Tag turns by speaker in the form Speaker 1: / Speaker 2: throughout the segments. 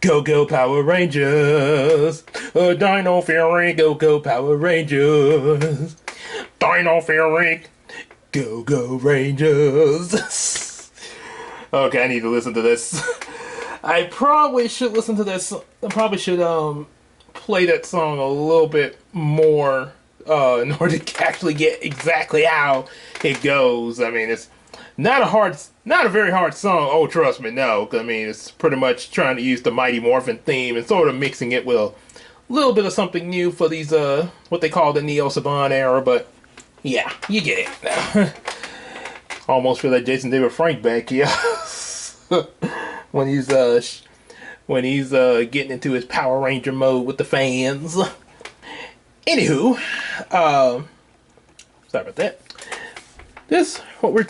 Speaker 1: Go go Power Rangers! Dino Fury, go go Power Rangers! Dino Fury, go go Rangers! Okay, I need to listen to this. I probably should listen to this. I probably should play that song a little bit more in order to actually get exactly how it goes. I mean, it's not a very hard song. Oh, trust me, no. I mean, it's pretty much trying to use the Mighty Morphin theme and sort of mixing it with a little bit of something new for these what they call the Neo Saban era. But yeah, you get it. Almost feel like Jason David Frank back here when he's getting into his Power Ranger mode with the fans. Anywho, sorry about that. This what we're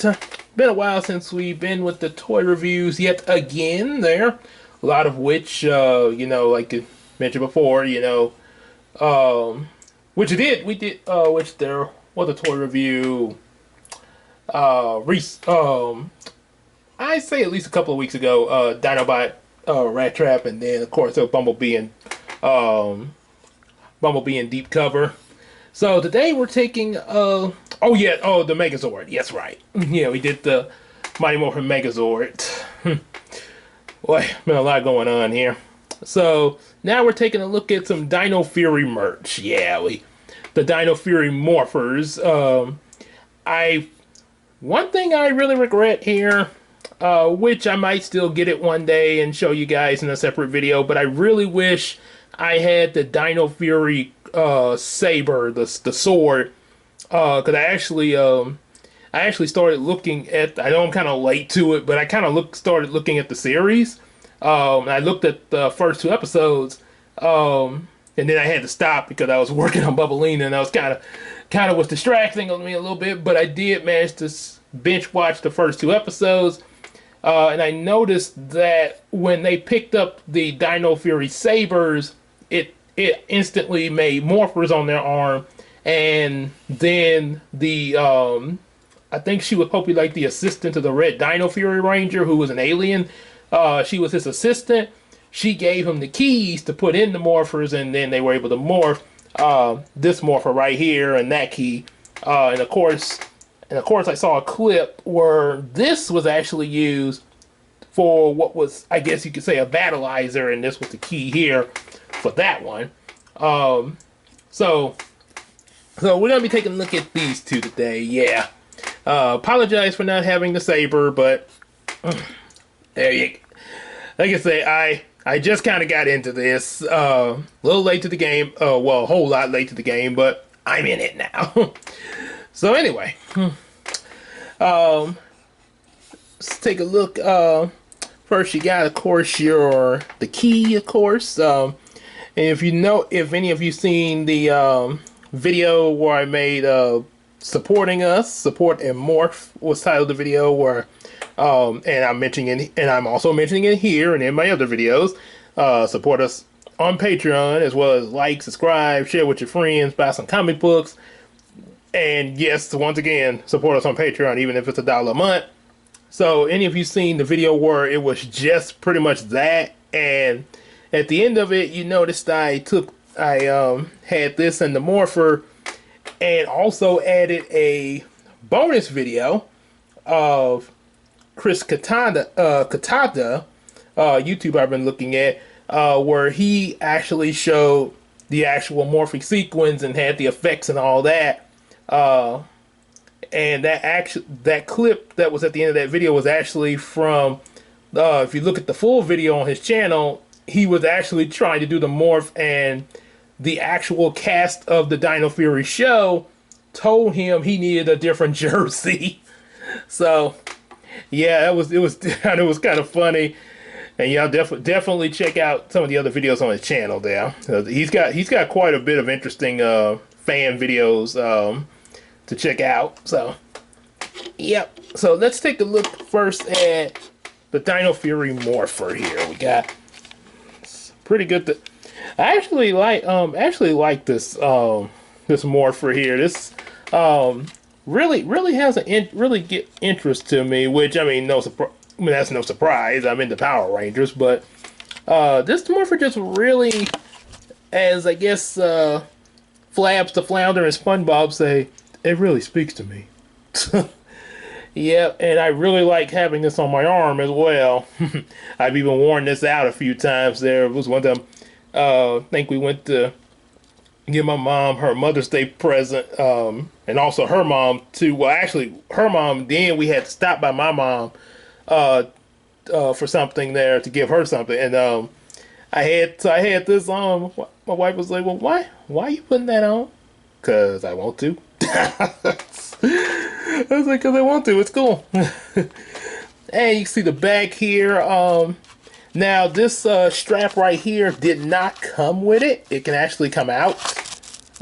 Speaker 1: been a while since we've been with the toy reviews yet again. There, a lot of which like I mentioned before, which we did which there was a toy review. I say at least a couple of weeks ago, Dinobot, Rat Trap, and then of course Bumblebee in Deep Cover. So today we're taking the Megazord. Yes, right. Yeah, we did the Mighty Morphin Megazord. Boy, been a lot going on here. So now we're taking a look at some Dino Fury merch. Yeah, the Dino Fury Morphers. One thing I really regret here, which I might still get it one day and show you guys in a separate video, but I really wish I had the Dino Fury saber, the sword, because I actually started looking at. I know I'm kind of late to it, but I kind of started looking at the series. I looked at the first two episodes, and then I had to stop because I was working on Bubbleina, and I was kind of was distracting on me a little bit. But I did manage to binge watch the first two episodes, and I noticed that when they picked up the Dino Fury sabers, it instantly made morphers on their arm, and then I think she was probably like the assistant to the Red Dino Fury Ranger, who was an alien. She was his assistant. She gave him the keys to put in the morphers, and then they were able to morph this morpher right here and that key. And of course, I saw a clip where this was actually used for what was, I guess you could say, a battleizer, and this was the key here for that one. So we're gonna be taking a look at these two today. Yeah. Apologize for not having the saber, but there you. Like I say, I just kind of got into this a little late to the game. Well, a whole lot late to the game, but I'm in it now. So anyway, let's take a look. First, you got, of course, the key, of course. And if any of you seen the video where I made supporting us, support and morph was titled the video where, and I'm also mentioning it here and in my other videos. Support us on Patreon, as well as like, subscribe, share with your friends, buy some comic books, and yes, once again, support us on Patreon, even if it's $1 a month. So, any of you seen the video where it was just pretty much that, and at the end of it, you noticed I had this in the morpher, and also added a bonus video of Chris Katada, YouTube I've been looking at, where he actually showed the actual morphic sequence and had the effects and all that. And that clip that was at the end of that video was actually from, if you look at the full video on his channel, he was actually trying to do the morph, and the actual cast of the Dino Fury show told him he needed a different jersey. So yeah, it was kind of funny, and y'all definitely check out some of the other videos on his channel there. He's got quite a bit of interesting fan videos to check out. So yep. So let's take a look first at the Dino Fury Morpher here. We got pretty good. I actually like this this Morpher here. This really has really get interest to me, which I mean that's no surprise. I'm into Power Rangers, but This Morpher just really, as I guess Flabs the Flounder and SpongeBob say, it really speaks to me. Yep, and I really like having this on my arm as well. I've even worn this out a few times. There was one time, I think we went to give my mom her Mother's Day present, and also her mom too. Well, actually, her mom. Then we had to stop by my mom for something there to give her something, and I had this on. My wife was like, "Well, why are you putting that on?" Cause I want to. I was like, cause I want to. It's cool. And you can see the back here. Now this strap right here did not come with it. It can actually come out.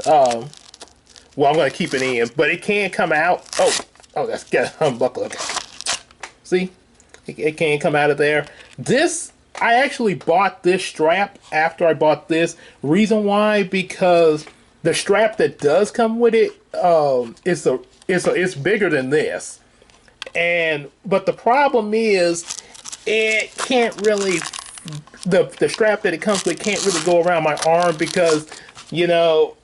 Speaker 1: Well, I'm gonna keep it in, but it can come out. Oh, that's got to unbuckle. Okay. See, it can come out of there. This, I actually bought this strap after I bought this. Reason why? Because the strap that does come with it, it's bigger than this, but the problem is it can't really, the strap that it comes with can't really go around my arm because, you know,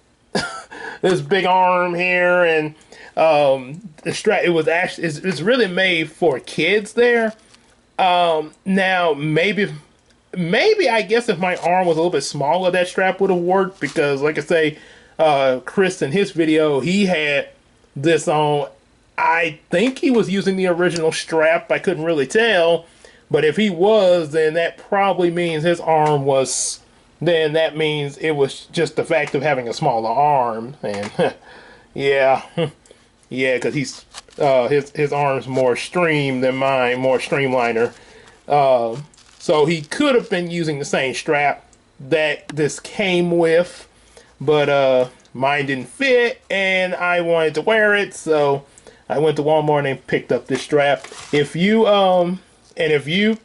Speaker 1: this big arm here, and the strap, it was actually, it's really made for kids there. Now maybe I guess if my arm was a little bit smaller, that strap would have worked, because like I say, Chris in his video, he had this on. I think he was using the original strap. I couldn't really tell, but if he was, then that probably means his arm was, then that means it was just the fact of having a smaller arm. And yeah, yeah, because he's his arm's more streamed than mine, more streamliner. So he could have been using the same strap that this came with, but mine didn't fit and I wanted to wear it, so I went to Walmart and picked up this strap. If you if you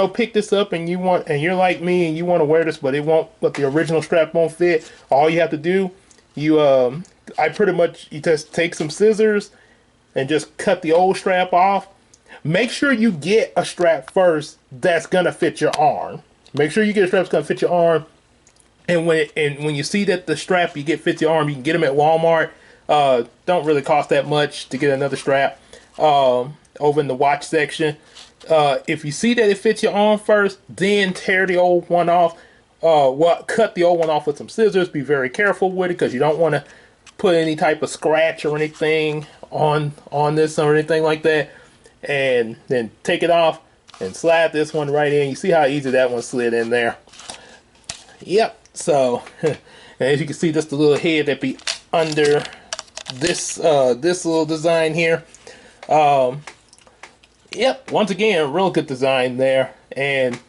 Speaker 1: pick this up and you're like me and you want to wear this, but the original strap won't fit, all you have to do, you just take some scissors and just cut the old strap off. Make sure you get a strap first that's gonna fit your arm. Make sure you get a strap that's gonna fit your arm. And when you see that the strap you get fits your arm, you can get them at Walmart. Don't really cost that much to get another strap. Over in the watch section, if you see that it fits your arm first, then tear the old one off. Cut the old one off with some scissors. Be very careful with it, because you don't want to put any type of scratch or anything on this or anything like that. And then take it off and slide this one right in. You see how easy that one slid in there. Yep. So, and as you can see, just the little head that be under this this little design here. Yep. Once again, real good design there, and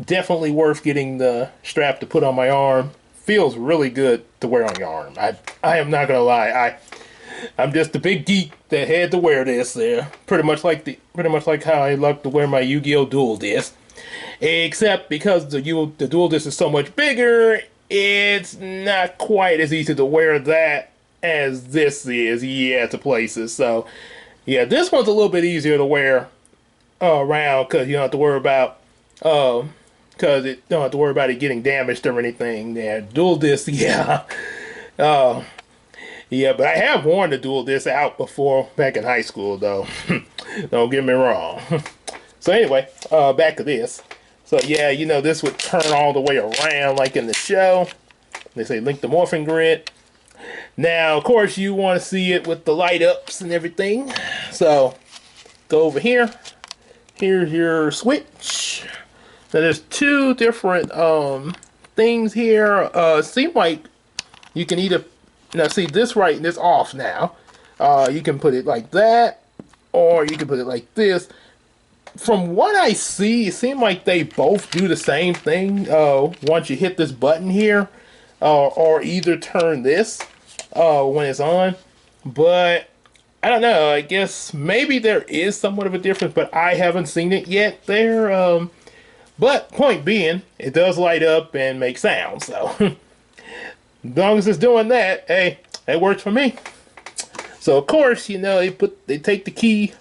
Speaker 1: definitely worth getting the strap to put on my arm. Feels really good to wear on your arm. I am not gonna lie. I'm just a big geek that had to wear this there. Pretty much like how I like to wear my Yu-Gi-Oh! Dual Disc. Except because the Dual Disc is so much bigger, it's not quite as easy to wear that as this is, yeah, to places. So, yeah, this one's a little bit easier to wear around, because you don't have to worry about it getting damaged or anything. Yeah, Dual Disc, yeah. Yeah, but I have worn the Dual Disc out before, back in high school, though. Don't get me wrong. So anyway, back to this. So yeah, this would turn all the way around like in the show. They say link the morphing grid. Now, of course, you want to see it with the light ups and everything. So go over here. Here's your switch. Now there's two different things here. Seem like you can either, now see this right and this off now. You can put it like that, or you can put it like this. From what I see, it seems like they both do the same thing. Once you hit this button here, or either turn this when it's on. But I don't know. I guess maybe there is somewhat of a difference, but I haven't seen it yet there. But point being, it does light up and make sound. So as long as it's doing that, hey, it works for me. So of course, they take the key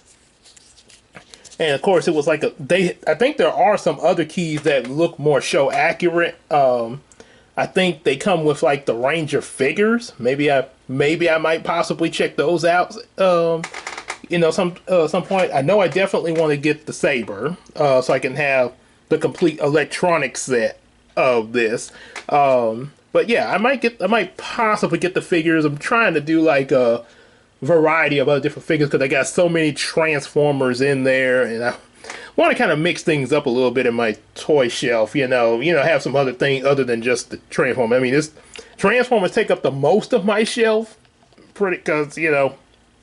Speaker 1: And of course, it was like I think there are some other keys that look more show accurate. I think they come with like the Ranger figures. Maybe I might possibly check those out. Some point. I know I definitely want to get the Saber, so I can have the complete electronic set of this. But yeah, I might possibly get the figures. I'm trying to do like a variety of other different figures because I got so many Transformers in there, and I want to kind of mix things up a little bit in my toy shelf. Have some other things other than just the Transformers. I mean, this Transformers take up the most of my shelf, because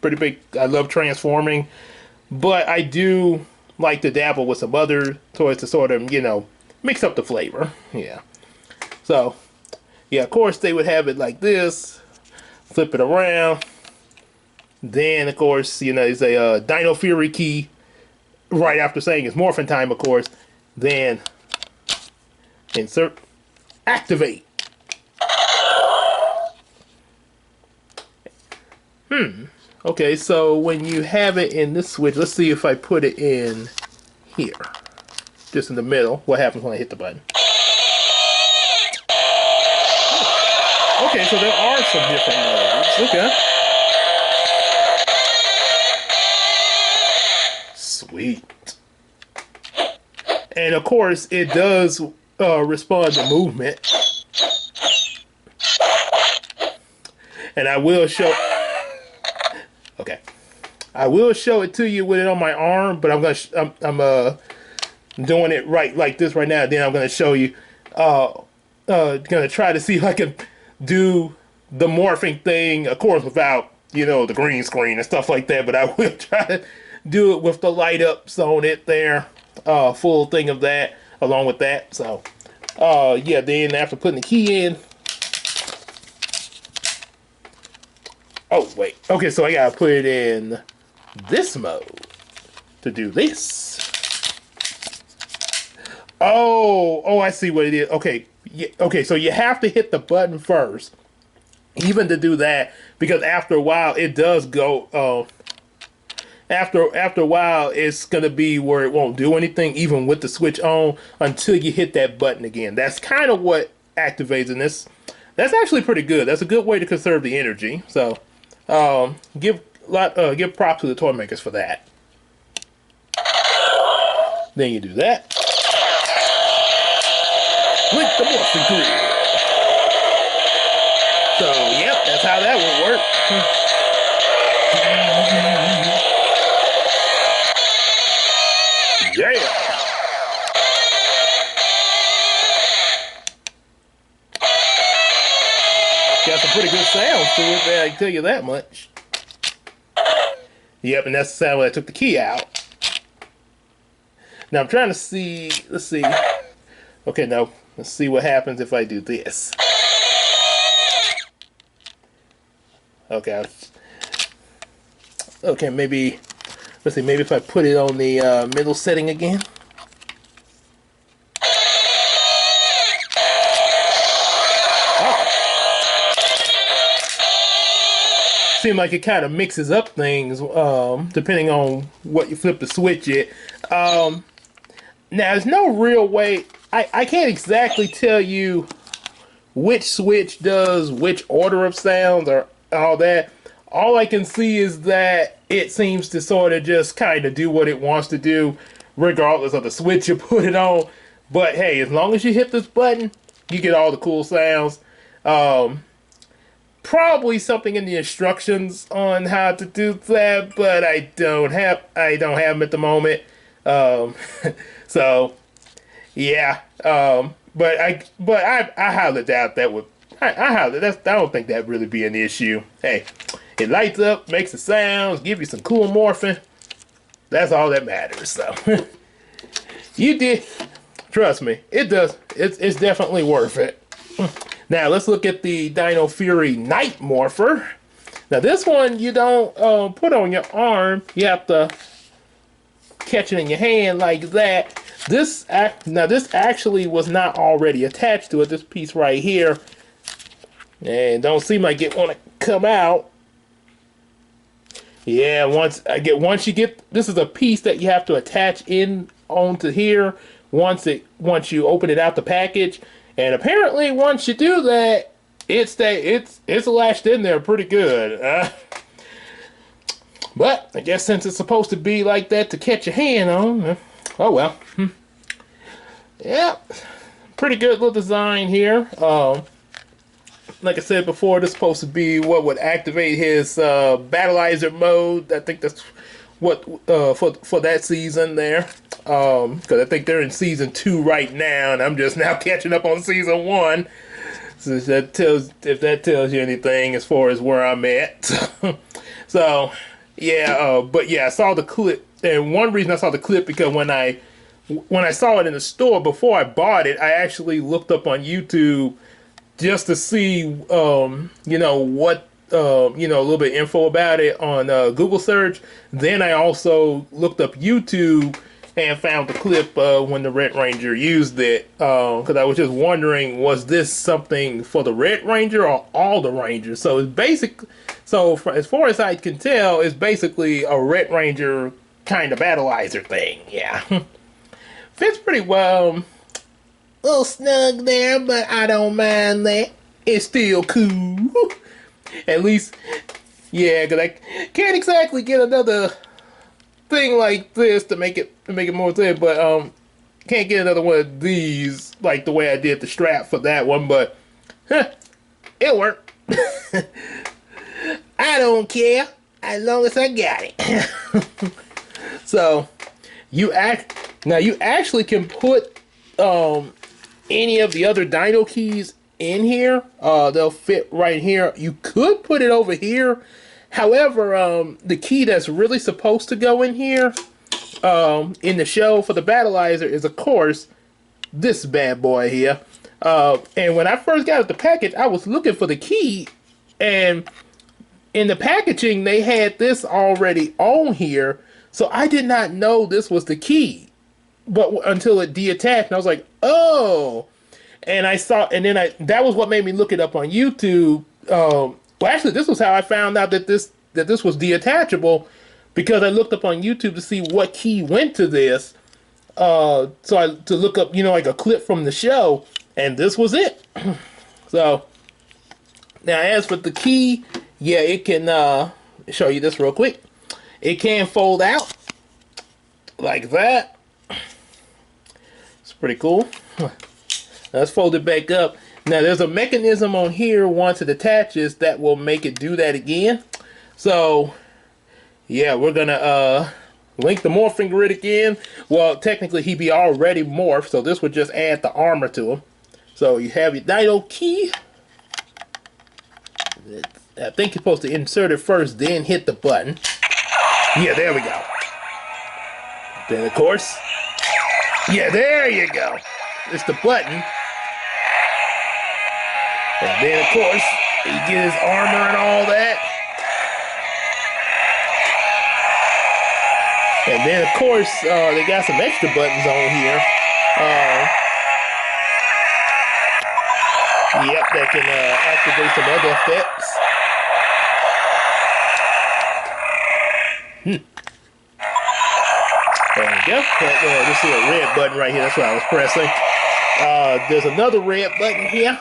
Speaker 1: pretty big. I love transforming, but I do like to dabble with some other toys to sort of mix up the flavor. Yeah. So yeah, of course they would have it like this. Flip it around. Then, of course, there's a Dino Fury key right after saying it's morphin time, of course. Then, insert, activate. Okay, so when you have it in this switch, let's see if I put it in here. Just in the middle. What happens when I hit the button? Okay, so there are some different modes. Okay. Sweet. And of course, it does respond to movement. And I will show. Okay, I will show it to you with it on my arm, but I'm doing it right like this right now. Then I'm gonna show you. Gonna try to see if I can do the morphing thing, of course, without the green screen and stuff like that. But I will try to do it with the light ups on it there, full thing of that along with that. So yeah, then after putting the key in, oh wait, okay, so I gotta put it in this mode to do this. Oh, I see what it is. Okay, yeah, okay, so you have to hit the button first, even to do that, because after a while it does go. After a while, it's gonna be where it won't do anything, even with the switch on, until you hit that button again. That's kind of what activates in this. That's actually pretty good. That's a good way to conserve the energy. So, give props to the toy makers for that. Then you do that. Link the morphing grid. So, yep, that's how that would work. Yeah. Got some pretty good sounds to it, I can tell you that much. Yep, and that's the sound when I took the key out. Now I'm trying to see, let's see. Okay, now let's see what happens if I do this. Okay. Okay, maybe, let's see, maybe if I put it on the middle setting again. Seems like it kind of mixes up things depending on what you flip the switch at. Now, there's no real way. I can't exactly tell you which switch does which order of sounds or all that. All I can see is that it seems to sort of just kind of do what it wants to do, regardless of the switch you put it on. But hey, as long as you hit this button, you get all the cool sounds. Probably something in the instructions on how to do that, but I don't have them at the moment. So yeah. But I highly doubt that would. I don't think that'd really be an issue. Hey, it lights up, makes the sounds, give you some cool morphing. That's all that matters. So you did. Trust me, it does. It's definitely worth it. Now let's look at the Dino Fury Night Morpher. Now this one you don't put on your arm. You have to catch it in your hand like that. This actually was not already attached to it. This piece right here, and don't seem like it want to come out. Yeah, once you get, this is a piece that you have to attach in onto here once you open it out the package, and apparently once you do that, it's lashed in there pretty good. But I guess since it's supposed to be like that to catch your hand on, oh well. Yeah, pretty good little design here. Like I said before, this is supposed to be what would activate his battleizer mode. I think that's what for that season there. Because I think they're in season 2 right now, and I'm just now catching up on season 1. So if that tells you anything as far as where I'm at. So yeah, but yeah, I saw the clip, and one reason I saw the clip because when I saw it in the store before I bought it, I actually looked up on YouTube just to see, you know, what, you know, a little bit of info about it on Google search. Then I also looked up YouTube and found the clip when the Red Ranger used it. Because I was just wondering, was this something for the Red Ranger or all the Rangers? So it's as far as I can tell, it's basically a Red Ranger kind of battleizer thing. Yeah. Fits pretty well. A little snug there, but I don't mind that. It's still cool. At least, yeah, because I can't exactly get another thing like this to make it more sense, but can't get another one of these like the way I did the strap for that one, but it worked. I don't care as long as I got it. So you actually can put any of the other Dino keys in here. They'll fit right here. You could put it over here. However, the key that's really supposed to go in here in the show for the battleizer is, of course, this bad boy here. And when I first got the package, I was looking for the key, and in the packaging they had this already on here, so I did not know this was the key. But until it detached, and I was like, oh. And I saw, and then that was what made me look it up on YouTube. Well, actually, this was how I found out that this was detachable, because I looked up on YouTube to see what key went to this. To look up, you know, like a clip from the show, and this was it. So now, as for the key, yeah, it can show you this real quick. It can fold out like that. It's pretty cool. Let's fold it back up. Now there's a mechanism on here once it attaches that will make it do that again. So yeah, we're gonna link the morphing grid again. Well, technically he'd be already morphed, so this would just add the armor to him. So you have your Dino key. I think you're supposed to insert it first, then hit the button. Yeah, there we go. Then of course, yeah, there you go. It's the button. And then of course, you get his armor and all that. And then of course, they got some extra buttons on here. Yep, that can activate some other effects. There you go. This is a red button right here. That's what I was pressing. There's another red button here.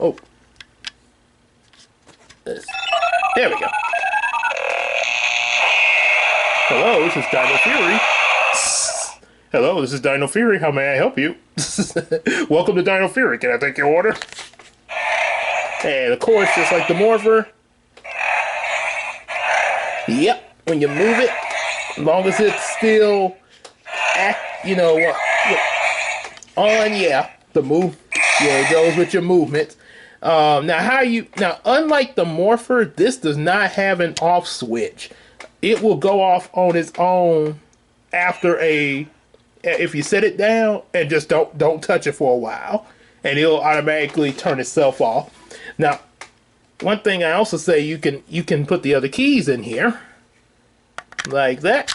Speaker 1: Oh. There we go. Hello, this is Dino Fury. Hello, this is Dino Fury. How may I help you? Welcome to Dino Fury. Can I take your order? And of course, just like the Morpher. Yep, when you move it, as long as it's still, you know, on, yeah, the move, yeah, it goes with your movement. Now unlike the Morpher, this does not have an off switch. It will go off on its own after if you set it down and just don't touch it for a while, and it'll automatically turn itself off. Now, one thing I also say, you can put the other keys in here like that.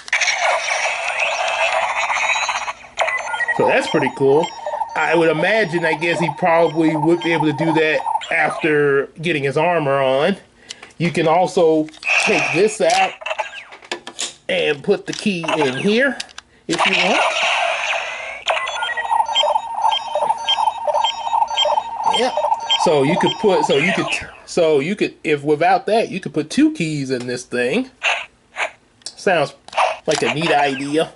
Speaker 1: So that's pretty cool. I would imagine, I guess he probably would be able to do that after getting his armor on. You can also take this out and put the key in here if you want. Yep. So you could if without that you could put 2 keys in this thing. Sounds like a neat idea.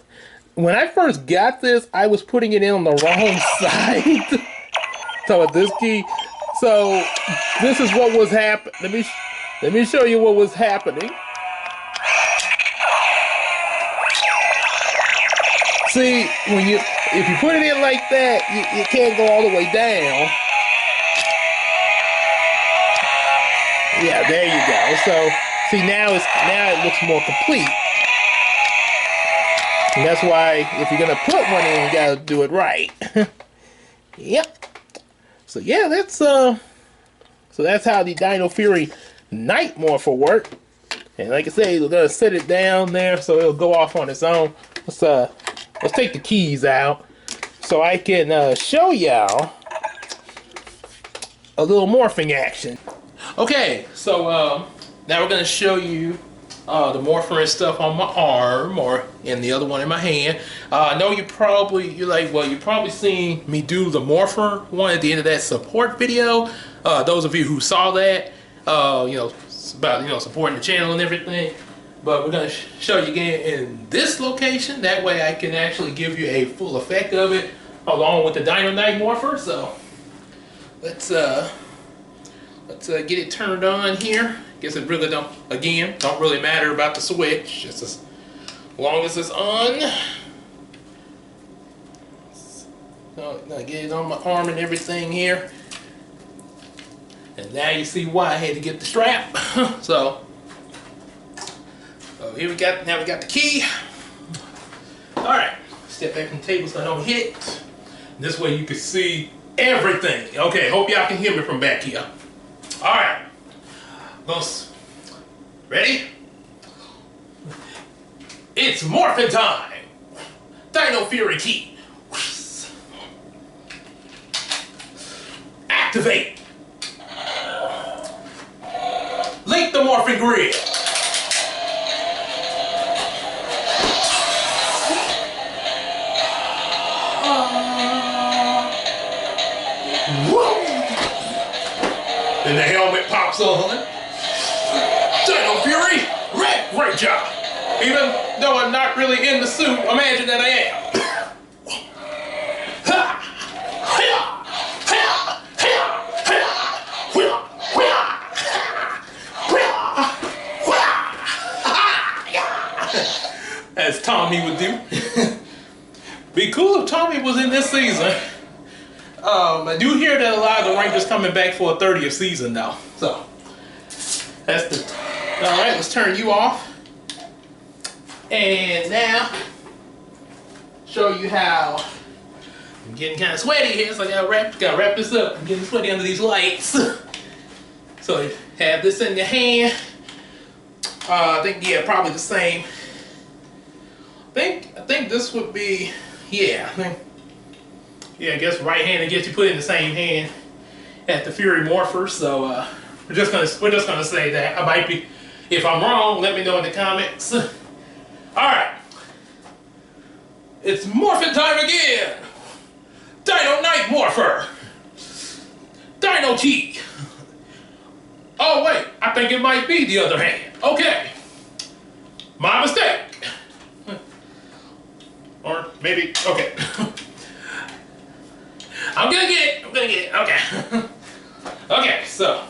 Speaker 1: When I first got this, I was putting it in on the wrong side. So with this key, so this is what was happening. Let me show you what was happening. See, if you put it in like that, you can't go all the way down. Yeah, there you go. So see, now it looks more complete. And that's why if you're gonna put one in, you gotta do it right. Yep. So yeah, that's how the Dino Fury Night Morpher work. And like I say, we're gonna set it down there so it'll go off on its own. Let's take the keys out so I can show y'all a little morphing action. Okay, so now we're gonna show you the morpher and stuff on my arm and the other one in my hand. I know you're probably seen me do the morpher one at the end of that support video. Those of you who saw that, it's about supporting the channel and everything. But we're gonna show you again in this location. That way I can actually give you a full effect of it along with the Dino Night Morpher. So let's get it turned on here. Guess it really don't really matter about the switch, just as long as it's on. So now get it on my arm and everything here. And now you see why I had to get the strap. So here we got the key. Alright, step back from the table so I don't hit. This way you can see everything. Okay, hope y'all can hear me from back here. Alright. Ready? It's morphin' time! Dino Fury key. Activate. Link the morphing grid. Then the helmet pops on. Dino Fury, great job. Even though I'm not really in the suit, imagine that I am. As Tommy would do. Be cool if Tommy was in this season. I do hear that a lot of the Rangers coming back for a 30th season now. So that's the. All right, let's turn you off. And now show you how. I'm getting kind of sweaty here, so I gotta wrap this up. I'm getting sweaty under these lights. So you have this in your hand. I think probably the same. I think this would be I guess right hand. I guess you put it in the same hand at the Fury Morpher. So we're just gonna say that. I might be, if I'm wrong, let me know in the comments. All right, it's morphin' time again. Dino Night Morpher. Dino key. Oh wait, I think it might be the other hand. Okay, my mistake. Or maybe, okay. I'm gonna get it, okay. Okay, so.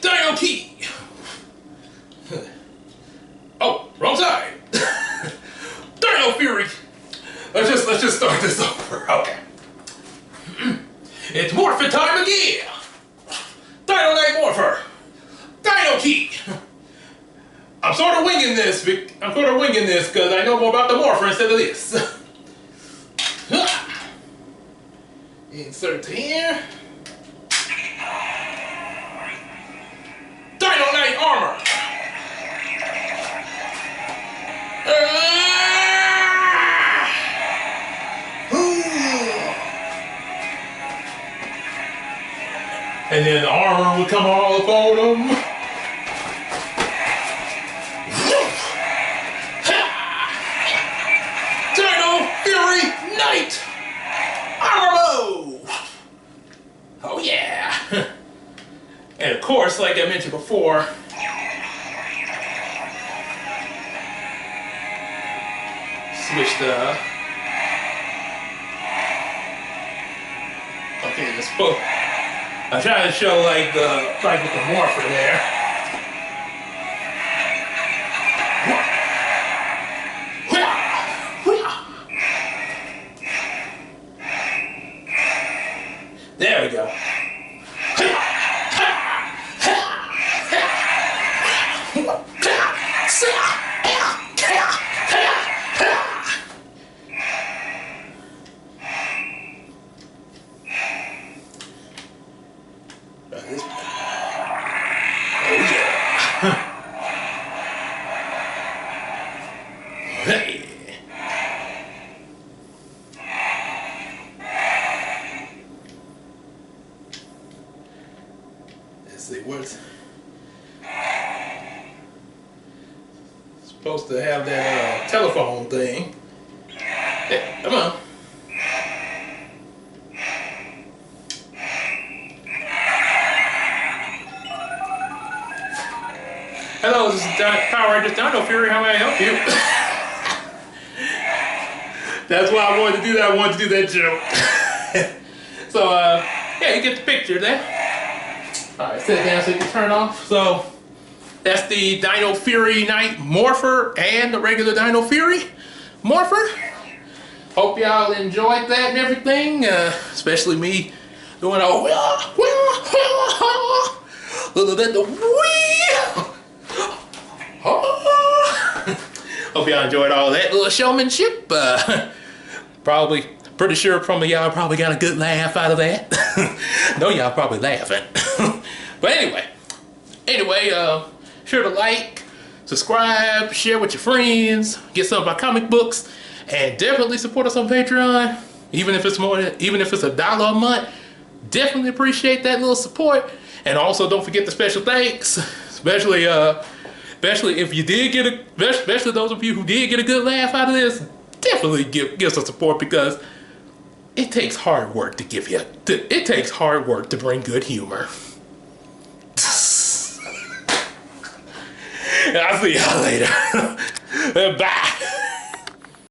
Speaker 1: Dino key. Oh, wrong side. Dino Fury. Let's just start this over, okay. It's morphin' time again. Dino Night Morpher. Dino key. I'm sort of winging this because I know more about the morpher instead of this. Insert here. Dino Night armor. And then the armor would come all up on them. Alright! Armor mode! Oh yeah! And of course, like I mentioned before, switch the... Okay, this book. I'm trying to show like with the morpher there. There we go. Hey. Let's see what's supposed to have that telephone thing. Hey, come on. Hello, this is Power Rangers Dino Fury. How may I help you? That's why I wanted to do that. I wanted to do that joke. So, yeah, you get the picture there. Alright, sit down so you can turn off. So, that's the Dino Fury Night Morpher and the regular Dino Fury Morpher. Hope y'all enjoyed that and everything. Especially me doing a little bit the hope y'all enjoyed all that little showmanship. Probably, pretty sure some of y'all probably got a good laugh out of that. Know y'all probably laughing. But anyway, sure to like, subscribe, share with your friends, get some of my comic books, and definitely support us on Patreon. Even if it's $1 a month, definitely appreciate that little support. And also don't forget the special thanks, especially if you did get especially those of you who did get a good laugh out of this. Definitely give some support, because it takes hard work to it takes hard work to bring good humor. I'll see y'all later. Bye.